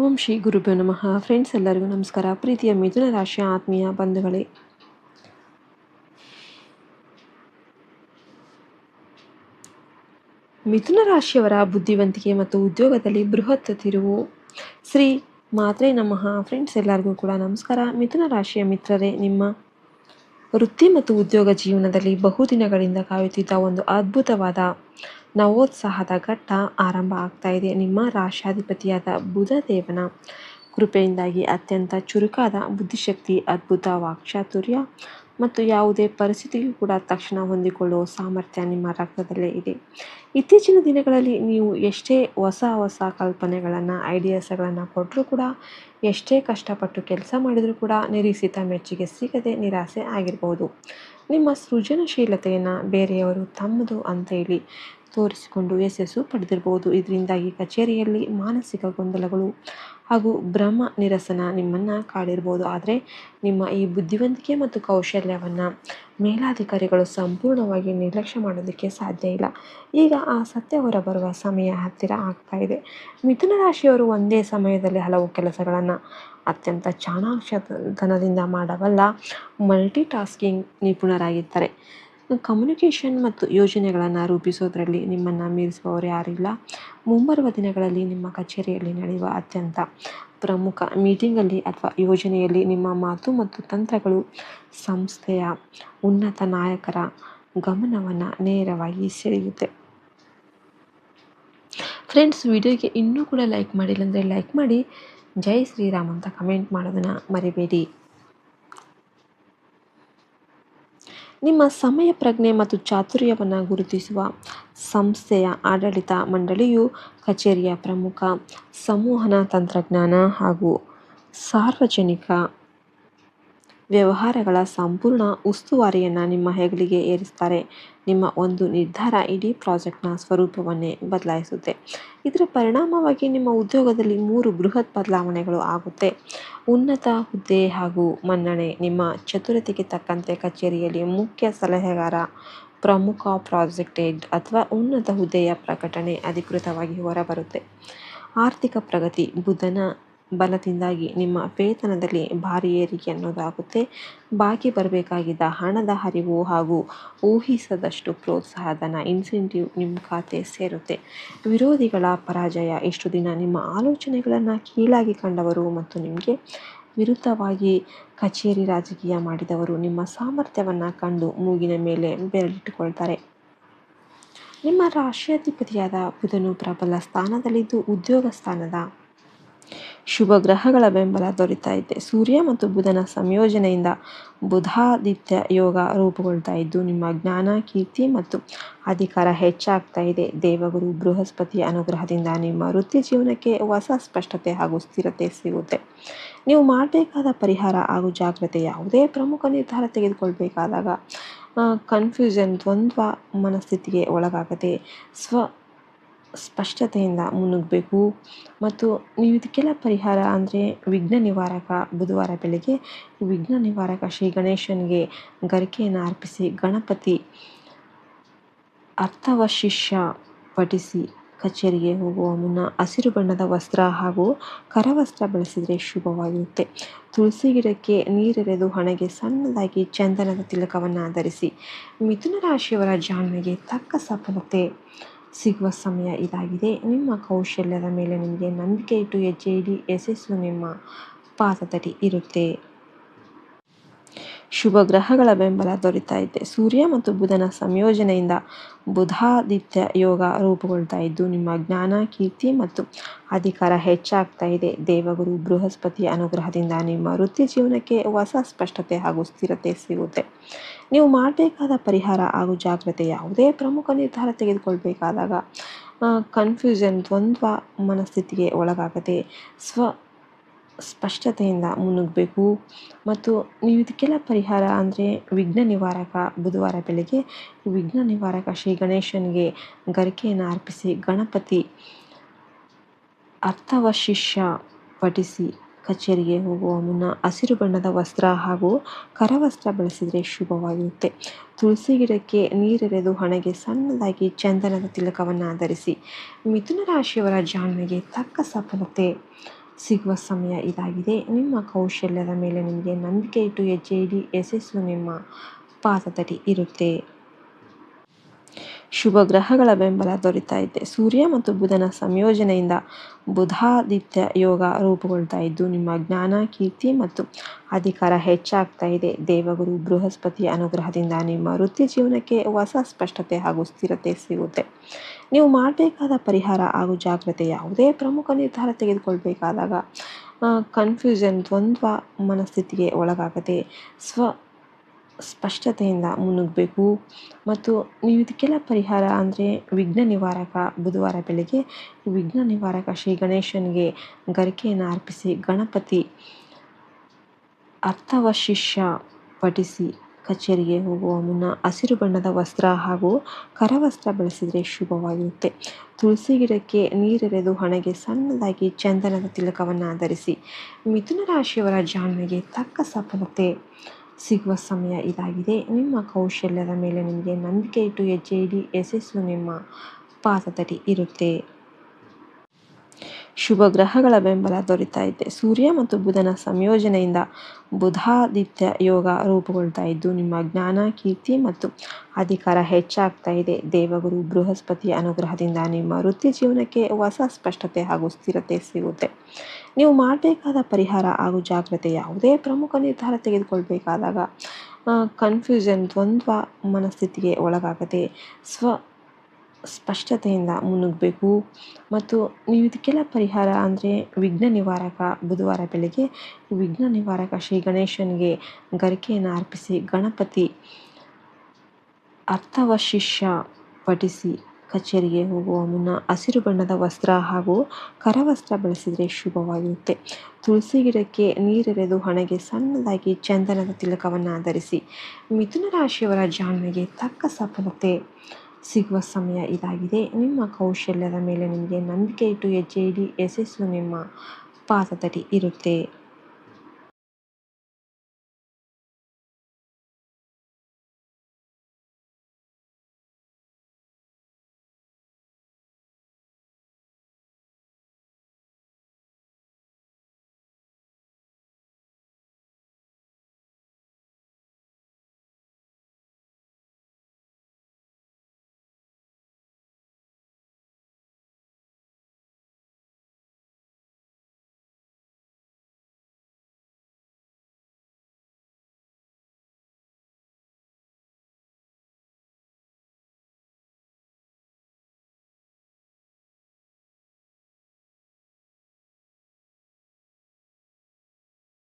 ಓಂ ಶ್ರೀ ಗುರುಭ್ಯೋ ನಮಃ. ಫ್ರೆಂಡ್ಸ್, ಎಲ್ಲರಿಗೂ ನಮಸ್ಕಾರ. ಪ್ರೀತಿಯ ಮಿಥುನ ರಾಶಿಯ ಆತ್ಮೀಯ ಬಂಧುಗಳೇ, ಮಿಥುನ ರಾಶಿಯವರ ಬುದ್ಧಿವಂತಿಕೆ ಮತ್ತು ಉದ್ಯೋಗದಲ್ಲಿ ಬೃಹತ್ ತಿರುವು. ಶ್ರೀ ಮಾತ್ರೇ ನಮಃ. ಫ್ರೆಂಡ್ಸ್, ಎಲ್ಲರಿಗೂ ಕೂಡ ನಮಸ್ಕಾರ. ಮಿಥುನ ರಾಶಿಯ ಮಿತ್ರರೇ, ನಿಮ್ಮ ವೃತ್ತಿ ಮತ್ತು ಉದ್ಯೋಗ ಜೀವನದಲ್ಲಿ ಬಹುದಿನಗಳಿಂದ ಕಾಯುತ್ತಿದ್ದ ಒಂದು ಅದ್ಭುತವಾದ ನವೋತ್ಸಾಹದ ಘಟ್ಟ ಆರಂಭ ಆಗ್ತಾ ಇದೆ. ನಿಮ್ಮ ರಾಶಾಧಿಪತಿಯಾದ ಬುಧ ದೇವನ ಕೃಪೆಯಿಂದಾಗಿ ಅತ್ಯಂತ ಚುರುಕಾದ ಬುದ್ಧಿಶಕ್ತಿ, ಅದ್ಭುತ ವಾಕ್ಚಾತುರ್ಯ ಮತ್ತು ಯಾವುದೇ ಪರಿಸ್ಥಿತಿಗೂ ಕೂಡ ತಕ್ಷಣ ಹೊಂದಿಕೊಳ್ಳುವ ಸಾಮರ್ಥ್ಯ ನಿಮ್ಮ ರಕ್ತದಲ್ಲೇ ಇದೆ. ಇತ್ತೀಚಿನ ದಿನಗಳಲ್ಲಿ ನೀವು ಎಷ್ಟೇ ಹೊಸ ಕಲ್ಪನೆಗಳನ್ನು, ಐಡಿಯಾಸ್ಗಳನ್ನು ಕೊಟ್ಟರೂ ಕೂಡ, ಎಷ್ಟೇ ಕಷ್ಟಪಟ್ಟು ಕೆಲಸ ಮಾಡಿದರೂ ಕೂಡ ನಿರೀಕ್ಷಿತ ಮೆಚ್ಚುಗೆ ಸಿಗದೆ ನಿರಾಸೆ ಆಗಿರಬಹುದು. ನಿಮ್ಮ ಸೃಜನಶೀಲತೆಯನ್ನು ಬೇರೆಯವರು ತಮ್ಮದು ಅಂತ ಹೇಳಿ ತೋರಿಸಿಕೊಂಡು ಯಶಸ್ಸು ಪಡೆದಿರಬಹುದು. ಇದರಿಂದಾಗಿ ಕಚೇರಿಯಲ್ಲಿ ಮಾನಸಿಕ ಗೊಂದಲಗಳು ಹಾಗೂ ಭ್ರಮ ನಿರಸನ ನಿಮ್ಮನ್ನು ಕಾಡಿರ್ಬೋದು. ಆದರೆ ನಿಮ್ಮ ಈ ಬುದ್ಧಿವಂತಿಕೆ ಮತ್ತು ಕೌಶಲ್ಯವನ್ನು ಮೇಲಾಧಿಕಾರಿಗಳು ಸಂಪೂರ್ಣವಾಗಿ ನಿರ್ಲಕ್ಷ್ಯ ಮಾಡೋದಕ್ಕೆ ಸಾಧ್ಯ ಇಲ್ಲ. ಈಗ ಆ ಸತ್ಯ ಹೊರಬರುವ ಸಮಯ ಹತ್ತಿರ ಆಗ್ತಾ ಇದೆ. ಮಿಥುನ ರಾಶಿಯವರು ಒಂದೇ ಸಮಯದಲ್ಲಿ ಹಲವು ಕೆಲಸಗಳನ್ನು ಅತ್ಯಂತ ಚಾಣಾಕ್ಷತನದಿಂದ ಮಾಡಬಲ್ಲ ಮಲ್ಟಿ ಟಾಸ್ಕಿಂಗ್ ನಿಪುಣರಾಗಿರ್ತಾರೆ. ಕಮ್ಯುನಿಕೇಷನ್ ಮತ್ತು ಯೋಜನೆಗಳನ್ನು ರೂಪಿಸೋದ್ರಲ್ಲಿ ನಿಮ್ಮನ್ನು ಮೀರಿಸುವವರು ಯಾರಿಲ್ಲ. ಮುಂಬರುವ ದಿನಗಳಲ್ಲಿ ನಿಮ್ಮ ಕಚೇರಿಯಲ್ಲಿ ನಡೆಯುವ ಅತ್ಯಂತ ಪ್ರಮುಖ ಮೀಟಿಂಗಲ್ಲಿ ಅಥವಾ ಯೋಜನೆಯಲ್ಲಿ ನಿಮ್ಮ ಮಾತು ಮತ್ತು ತಂತ್ರಗಳು ಸಂಸ್ಥೆಯ ಉನ್ನತ ನಾಯಕರ ಗಮನವನ್ನು ನೇರವಾಗಿ ಸೆಳೆಯುತ್ತೆ. ಫ್ರೆಂಡ್ಸ್, ವಿಡಿಯೋಗೆ ಇನ್ನೂ ಕೂಡ ಲೈಕ್ ಮಾಡಿಲ್ಲ ಅಂದರೆ ಲೈಕ್ ಮಾಡಿ, ಜೈ ಶ್ರೀರಾಮ್ ಅಂತ ಕಮೆಂಟ್ ಮಾಡೋದನ್ನು ಮರಿಬೇಡಿ. ನಿಮ್ಮ ಸಮಯ ಪ್ರಜ್ಞೆ ಮತ್ತು ಚಾತುರ್ಯವನ್ನು ಗುರುತಿಸುವ ಸಂಸ್ಥೆಯ ಆಡಳಿತ ಮಂಡಳಿಯು ಕಚೇರಿಯ ಪ್ರಮುಖ ಸಂವಹನ ತಂತ್ರಜ್ಞಾನ ಹಾಗೂ ಸಾರ್ವಜನಿಕ ವ್ಯವಹಾರಗಳ ಸಂಪೂರ್ಣ ಉಸ್ತುವಾರಿಯನ್ನು ನಿಮ್ಮ ಹೆಗಲಿಗೆ ಏರಿಸ್ತಾರೆ. ನಿಮ್ಮ ಒಂದು ನಿರ್ಧಾರ ಇಡೀ ಪ್ರಾಜೆಕ್ಟ್ನ ಸ್ವರೂಪವನ್ನೇ ಬದಲಾಯಿಸುತ್ತೆ. ಇದರ ಪರಿಣಾಮವಾಗಿ ನಿಮ್ಮ ಉದ್ಯೋಗದಲ್ಲಿ 3 ಬೃಹತ್ ಬದಲಾವಣೆಗಳು ಆಗುತ್ತೆ. ಉನ್ನತ ಹುದ್ದೆ ಹಾಗೂ ಮನ್ನಣೆ. ನಿಮ್ಮ ಚತುರತೆಗೆ ತಕ್ಕಂತೆ ಕಚೇರಿಯಲ್ಲಿ ಮುಖ್ಯ ಸಲಹೆಗಾರ, ಪ್ರಮುಖ ಪ್ರಾಜೆಕ್ಟ್ ಹೆಡ್ ಅಥವಾ ಉನ್ನತ ಹುದ್ದೆಯ ಪ್ರಕಟಣೆ ಅಧಿಕೃತವಾಗಿ ಹೊರಬರುತ್ತೆ. ಆರ್ಥಿಕ ಪ್ರಗತಿ. ಬುಧನ ಬಲದಿಂದಾಗಿ ನಿಮ್ಮ ವೇತನದಲ್ಲಿ ಭಾರಿ ಏರಿಕೆ ಅನ್ನೋದಾಗುತ್ತೆ. ಬಾಕಿ ಬರಬೇಕಾಗಿದ್ದ ಹಣದ ಹರಿವು ಹಾಗೂ ಊಹಿಸದಷ್ಟು ಪ್ರೋತ್ಸಾಹಧನ, ಇನ್ಸೆಂಟಿವ್ ನಿಮ್ಮ ಖಾತೆ ಸೇರುತ್ತೆ. ವಿರೋಧಿಗಳ ಪರಾಜಯ. ಇಷ್ಟು ದಿನ ನಿಮ್ಮ ಆಲೋಚನೆಗಳನ್ನು ಕೀಳಾಗಿ ಕಂಡವರು ಮತ್ತು ನಿಮಗೆ ವಿರುದ್ಧವಾಗಿ ಕಚೇರಿ ರಾಜಕೀಯ ಮಾಡಿದವರು ನಿಮ್ಮ ಸಾಮರ್ಥ್ಯವನ್ನು ಕಂಡು ಮೂಗಿನ ಮೇಲೆ ಬೆರಳಿಟ್ಟುಕೊಳ್ತಾರೆ. ನಿಮ್ಮ ರಾಶಿಯಾಧಿಪತಿಯಾದ ಬುಧನು ಪ್ರಬಲ ಸ್ಥಾನದಲ್ಲಿದ್ದು ಉದ್ಯೋಗ ಸ್ಥಾನದ ಶುಭ ಗ್ರಹಗಳ ಬೆಂಬಲ ದೊರೀತಾ ಇದೆ. ಸೂರ್ಯ ಮತ್ತು ಬುಧನ ಸಂಯೋಜನೆಯಿಂದ ಬುಧಾದಿತ್ಯ ಯೋಗ ರೂಪುಗೊಳ್ತಾ ಇದ್ದು ನಿಮ್ಮ ಜ್ಞಾನ, ಕೀರ್ತಿ ಮತ್ತು ಅಧಿಕಾರ ಹೆಚ್ಚಾಗ್ತಾ ಇದೆ. ದೇವಗುರು ಬೃಹಸ್ಪತಿಯ ಅನುಗ್ರಹದಿಂದ ನಿಮ್ಮ ವೃತ್ತಿ ಜೀವನಕ್ಕೆ ಹೊಸ ಸ್ಪಷ್ಟತೆ ಹಾಗೂ ಸ್ಥಿರತೆ ಸಿಗುತ್ತೆ. ನೀವು ಮಾಡಬೇಕಾದ ಪರಿಹಾರ ಹಾಗೂ ಜಾಗ್ರತೆ. ಯಾವುದೇ ಪ್ರಮುಖ ನಿರ್ಧಾರ ತೆಗೆದುಕೊಳ್ಬೇಕಾದಾಗ ಕನ್ಫ್ಯೂಷನ್, ದ್ವಂದ್ವ ಮನಸ್ಥಿತಿಗೆ ಒಳಗಾಗದೆ ಸ್ಪಷ್ಟತೆಯಿಂದ ಮುನ್ನುಗ್ಗಬೇಕು. ಮತ್ತು ನೀವು ಇದಕ್ಕೆಲ್ಲ ಪರಿಹಾರ ಅಂದರೆ ವಿಘ್ನ ನಿವಾರಕ. ಬುಧವಾರ ಬೆಳಗ್ಗೆ ವಿಘ್ನ ನಿವಾರಕ ಶ್ರೀ ಗಣೇಶನಿಗೆ ಗರಿಕೆಯನ್ನು ಅರ್ಪಿಸಿ, ಗಣಪತಿ ಅರ್ಥವಶಿಷ್ಯ ಪಠಿಸಿ, ಕಚೇರಿಗೆ ಹೋಗುವ ಮುನ್ನ ಹಸಿರು ಬಣ್ಣದ ವಸ್ತ್ರ ಹಾಗೂ ಕರವಸ್ತ್ರ ಬಳಸಿದರೆ ಶುಭವಾಗಿರುತ್ತೆ. ತುಳಸಿ ಗಿಡಕ್ಕೆ ನೀರೆರೆದು ಹಣೆಗೆ ಸಣ್ಣದಾಗಿ ಚಂದನದ ತಿಲಕವನ್ನು ಧರಿಸಿ. ಮಿಥುನ ರಾಶಿಯವರ ಜಾಣ್ಮೆಗೆ ತಕ್ಕ ಸಫಲತೆ ಸಿಗುವ ಸಮಯ ಇದಾಗಿದೆ. ನಿಮ್ಮ ಕೌಶಲ್ಯದ ಮೇಲೆ ನಿಮಗೆ ನಂಬಿಕೆ ಇಟ್ಟು ಹೆಜ್ಜೆ ಇಡಿ. ಯಶಸ್ಸು ನಿಮ್ಮ ಪಾದದಲ್ಲಿ ಇರುತ್ತೆ. ಶುಭ ಗ್ರಹಗಳ ಬೆಂಬಲ ದೊರೀತಾ ಇದೆ. ಸೂರ್ಯ ಮತ್ತು ಬುಧನ ಸಂಯೋಜನೆಯಿಂದ ಬುಧಾದಿತ್ಯ ಯೋಗ ರೂಪುಗೊಳ್ತಾ ಇದ್ದು ನಿಮ್ಮ ಜ್ಞಾನ, ಕೀರ್ತಿ ಮತ್ತು ಅಧಿಕಾರ ಹೆಚ್ಚಾಗ್ತಾ ಇದೆ. ದೇವಗುರು ಬೃಹಸ್ಪತಿಯ ಅನುಗ್ರಹದಿಂದ ನಿಮ್ಮ ವೃತ್ತಿ ಜೀವನಕ್ಕೆ ಹೊಸ ಸ್ಪಷ್ಟತೆ ಹಾಗೂ ಸ್ಥಿರತೆ ಸಿಗುತ್ತೆ. ನೀವು ಮಾಡಬೇಕಾದ ಪರಿಹಾರ ಹಾಗೂ ಜಾಗ್ರತೆ. ಯಾವುದೇ ಪ್ರಮುಖ ನಿರ್ಧಾರ ತೆಗೆದುಕೊಳ್ಬೇಕಾದಾಗ ಕನ್ಫ್ಯೂಷನ್, ದ್ವಂದ್ವ ಮನಸ್ಥಿತಿಗೆ ಒಳಗಾಗದೆ ಸ್ಪಷ್ಟತೆಯಿಂದ ಮುನ್ನುಗ್ಗಬೇಕು. ಮತ್ತು ನೀವು ಇದಕ್ಕೆಲ್ಲ ಪರಿಹಾರ ಅಂದರೆ ವಿಘ್ನ ನಿವಾರಕ. ಬುಧವಾರ ಬೆಳಗ್ಗೆ ವಿಘ್ನ ನಿವಾರಕ ಶ್ರೀ ಗಣೇಶನಿಗೆ ಗರಿಕೆಯನ್ನು ಅರ್ಪಿಸಿ, ಗಣಪತಿ ಅರ್ಥವಶಿಷ್ಯ ಪಠಿಸಿ, ಕಚೇರಿಗೆ ಹೋಗುವ ಮುನ್ನ ಹಸಿರು ಬಣ್ಣದ ವಸ್ತ್ರ ಹಾಗೂ ಕರವಸ್ತ್ರ ಬಳಸಿದರೆ ಶುಭವಾಗಿರುತ್ತೆ. ತುಳಸಿ ಗಿಡಕ್ಕೆ ನೀರೆರೆದು ಹಣೆಗೆ ಸಣ್ಣದಾಗಿ ಚಂದನದ ತಿಲಕವನ್ನು ಧರಿಸಿ. ಮಿಥುನ ರಾಶಿಯವರ ಜಾಣ್ಮೆಗೆ ತಕ್ಕ ಸಫಲತೆ ಸಿಗುವ ಸಮಯ ಇದಾಗಿದೆ. ನಿಮ್ಮ ಕೌಶಲ್ಯದ ಮೇಲೆ ನಿಮಗೆ ನಂಬಿಕೆ ಇಟ್ಟು ಹೆಜ್ಜೆ ಇಡಿ, ಯಶಸ್ಸು ನಿಮ್ಮ ಪಾದದಡಿ ಇರುತ್ತೆ. ಶುಭ ಗ್ರಹಗಳ ಬೆಂಬಲ ದೊರೀತಾ ಇದೆ. ಸೂರ್ಯ ಮತ್ತು ಬುಧನ ಸಂಯೋಜನೆಯಿಂದ ಬುಧಾದಿತ್ಯ ಯೋಗ ರೂಪುಗೊಳ್ತಾ ಇದ್ದು ನಿಮ್ಮ ಜ್ಞಾನ, ಕೀರ್ತಿ ಮತ್ತು ಅಧಿಕಾರ ಹೆಚ್ಚಾಗ್ತಾ ಇದೆ. ದೇವಗುರು ಬೃಹಸ್ಪತಿಯ ಅನುಗ್ರಹದಿಂದ ನಿಮ್ಮ ವೃತ್ತಿ ಜೀವನಕ್ಕೆ ಹೊಸ ಸ್ಪಷ್ಟತೆ ಹಾಗೂ ಸ್ಥಿರತೆ ಸಿಗುತ್ತೆ. ನೀವು ಮಾಡಬೇಕಾದ ಪರಿಹಾರ ಹಾಗೂ ಜಾಗ್ರತೆ: ಯಾವುದೇ ಪ್ರಮುಖ ನಿರ್ಧಾರ ತೆಗೆದುಕೊಳ್ಬೇಕಾದಾಗ ಕನ್ಫ್ಯೂಷನ್, ದ್ವಂದ್ವ ಮನಸ್ಥಿತಿಗೆ ಒಳಗಾಗದೆ ಸ್ಪಷ್ಟತೆಯಿಂದ ಮುನ್ನುಗ್ಗಬೇಕು. ಮತ್ತು ನೀವು ಇದಕ್ಕೆಲ್ಲ ಪರಿಹಾರ ಅಂದರೆ ವಿಘ್ನ ನಿವಾರಕ: ಬುಧವಾರ ಬೆಳಗ್ಗೆ ವಿಘ್ನ ನಿವಾರಕ ಶ್ರೀ ಗಣೇಶನಿಗೆ ಗರಿಕೆಯನ್ನು ಅರ್ಪಿಸಿ, ಗಣಪತಿ ಅರ್ಥವಶಿಷ್ಯ ಪಠಿಸಿ, ಕಚೇರಿಗೆ ಹೋಗುವ ಮುನ್ನ ಹಸಿರು ಬಣ್ಣದ ವಸ್ತ್ರ ಹಾಗೂ ಕರವಸ್ತ್ರ ಬಳಸಿದರೆ ಶುಭವಾಗಿರುತ್ತೆ. ತುಳಸಿ ಗಿಡಕ್ಕೆ ನೀರೆರೆದು ಹಣೆಗೆ ಸಣ್ಣದಾಗಿ ಚಂದನದ ತಿಲಕವನ್ನು ಧರಿಸಿ. ಮಿಥುನ ರಾಶಿಯವರ ಜಾಣ್ಮೆಗೆ ತಕ್ಕ ಸಫಲತೆ ಸಿಗುವ ಸಮಯ ಇದಾಗಿದೆ. ನಿಮ್ಮ ಕೌಶಲ್ಯದ ಮೇಲೆ ನಿಮಗೆ ನಂಬಿಕೆ ಇಟ್ಟು ಹೆಜ್ಜೆ ಇಡಿ, ಯಶಸ್ಸು ನಿಮ್ಮ ಪಾದದಡಿ ಇರುತ್ತೆ. ಶುಭ ಗ್ರಹಗಳ ಬೆಂಬಲ ದೊರೀತಾ ಇದೆ. ಸೂರ್ಯ ಮತ್ತು ಬುಧನ ಸಂಯೋಜನೆಯಿಂದ ಬುಧಾದಿತ್ಯ ಯೋಗ ರೂಪುಗೊಳ್ತಾ ಇದ್ದು ನಿಮ್ಮ ಜ್ಞಾನ, ಕೀರ್ತಿ ಮತ್ತು ಅಧಿಕಾರ ಹೆಚ್ಚಾಗ್ತಾ ಇದೆ. ದೇವಗುರು ಬೃಹಸ್ಪತಿಯ ಅನುಗ್ರಹದಿಂದ ನಿಮ್ಮ ವೃತ್ತಿ ಜೀವನಕ್ಕೆ ಹೊಸ ಸ್ಪಷ್ಟತೆ ಹಾಗೂ ಸ್ಥಿರತೆ ಸಿಗುತ್ತೆ. ನೀವು ಮಾಡಬೇಕಾದ ಪರಿಹಾರ ಹಾಗೂ ಜಾಗ್ರತೆ: ಯಾವುದೇ ಪ್ರಮುಖ ನಿರ್ಧಾರ ತೆಗೆದುಕೊಳ್ಬೇಕಾದಾಗ ಕನ್ಫ್ಯೂಷನ್, ದ್ವಂದ್ವ ಮನಸ್ಥಿತಿಗೆ ಒಳಗಾಗದೆ ಸ್ಪಷ್ಟತೆಯಿಂದ ಮುನ್ನುಗ್ಗಬೇಕು. ಮತ್ತು ನೀವು ಇದಕ್ಕೆಲ್ಲ ಪರಿಹಾರ ಅಂದರೆ ವಿಘ್ನ ನಿವಾರಕ: ಬುಧವಾರ ಬೆಳಗ್ಗೆ ವಿಘ್ನ ನಿವಾರಕ ಶ್ರೀ ಗಣೇಶನಿಗೆ ಗರಿಕೆಯನ್ನು ಅರ್ಪಿಸಿ, ಗಣಪತಿ ಅರ್ಥವಶಿಷ್ಯ ಪಠಿಸಿ, ಕಚೇರಿಗೆ ಹೋಗುವ ಮುನ್ನ ಹಸಿರು ಬಣ್ಣದ ವಸ್ತ್ರ ಹಾಗೂ ಕರವಸ್ತ್ರ ಬಳಸಿದರೆ ಶುಭವಾಗಿರುತ್ತೆ. ತುಳಸಿ ಗಿಡಕ್ಕೆ ನೀರೆರೆದು ಹಣೆಗೆ ಸಣ್ಣದಾಗಿ ಚಂದನದ ತಿಲಕವನ್ನು ಧರಿಸಿ. ಮಿಥುನ ರಾಶಿಯವರ ಜಾಣ್ಮೆಗೆ ತಕ್ಕ ಸಫಲತೆ ಸಿಗುವ ಸಮಯ ಇದಾಗಿದೆ. ನಿಮ್ಮ ಕೌಶಲ್ಯದ ಮೇಲೆ ನಿಮಗೆ ನಂಬಿಕೆ ಇಟ್ಟು ಹೆಜ್ಜೆ ಇಡಿ, ಯಶಸ್ಸು ನಿಮ್ಮ ಪಾದದಡಿ ಇರುತ್ತೆ.